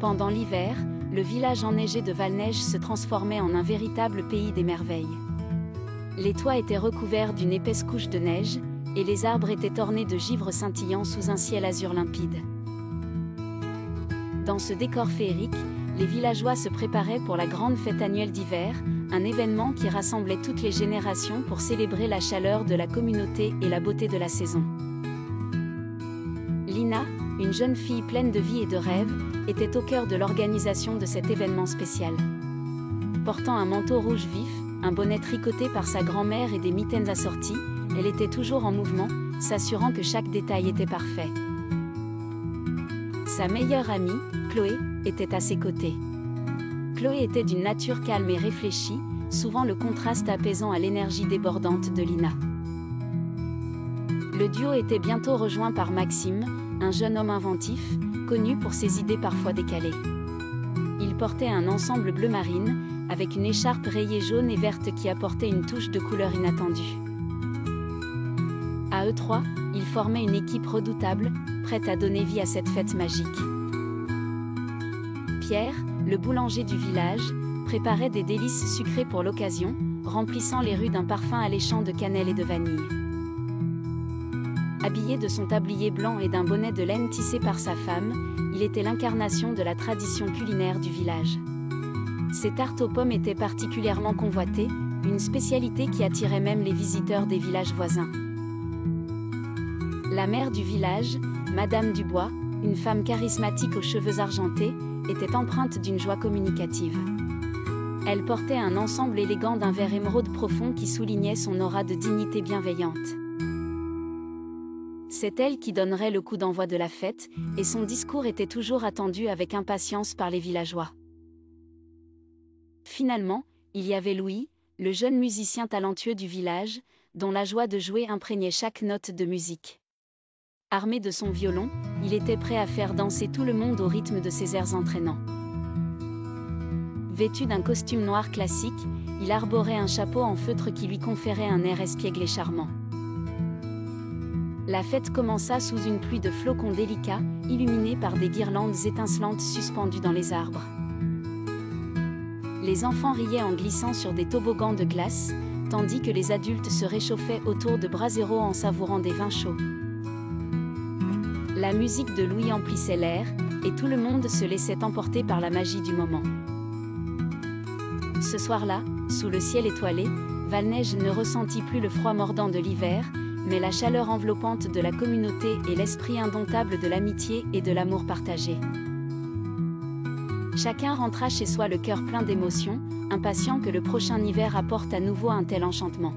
Pendant l'hiver, le village enneigé de Valneige se transformait en un véritable pays des merveilles. Les toits étaient recouverts d'une épaisse couche de neige, et les arbres étaient ornés de givre scintillant sous un ciel azur limpide. Dans ce décor féerique, les villageois se préparaient pour la grande fête annuelle d'hiver, un événement qui rassemblait toutes les générations pour célébrer la chaleur de la communauté et la beauté de la saison. Lina, une jeune fille pleine de vie et de rêves, était au cœur de l'organisation de cet événement spécial. Portant un manteau rouge vif, un bonnet tricoté par sa grand-mère et des mitaines assorties, elle était toujours en mouvement, s'assurant que chaque détail était parfait. Sa meilleure amie, Chloé, était à ses côtés. Chloé était d'une nature calme et réfléchie, souvent le contraste apaisant à l'énergie débordante de Lina. Le duo était bientôt rejoint par Maxime, un jeune homme inventif, connu pour ses idées parfois décalées. Il portait un ensemble bleu marine, avec une écharpe rayée jaune et verte qui apportait une touche de couleur inattendue. À eux trois, ils formaient une équipe redoutable, prête à donner vie à cette fête magique. Pierre, le boulanger du village, préparait des délices sucrées pour l'occasion, remplissant les rues d'un parfum alléchant de cannelle et de vanille. Habillé de son tablier blanc et d'un bonnet de laine tissé par sa femme, il était l'incarnation de la tradition culinaire du village. Ses tartes aux pommes étaient particulièrement convoitées, une spécialité qui attirait même les visiteurs des villages voisins. La mère du village, Madame Dubois, une femme charismatique aux cheveux argentés, était empreinte d'une joie communicative. Elle portait un ensemble élégant d'un vert émeraude profond qui soulignait son aura de dignité bienveillante. C'est elle qui donnerait le coup d'envoi de la fête, et son discours était toujours attendu avec impatience par les villageois. Finalement, il y avait Louis, le jeune musicien talentueux du village, dont la joie de jouer imprégnait chaque note de musique. Armé de son violon, il était prêt à faire danser tout le monde au rythme de ses airs entraînants. Vêtu d'un costume noir classique, il arborait un chapeau en feutre qui lui conférait un air espiègle et charmant. La fête commença sous une pluie de flocons délicats, illuminés par des guirlandes étincelantes suspendues dans les arbres. Les enfants riaient en glissant sur des toboggans de glace, tandis que les adultes se réchauffaient autour de braseros en savourant des vins chauds. La musique de Louis emplissait l'air, et tout le monde se laissait emporter par la magie du moment. Ce soir-là, sous le ciel étoilé, Valneige ne ressentit plus le froid mordant de l'hiver, mais la chaleur enveloppante de la communauté et l'esprit indomptable de l'amitié et de l'amour partagé. Chacun rentra chez soi le cœur plein d'émotions, impatient que le prochain hiver apporte à nouveau un tel enchantement.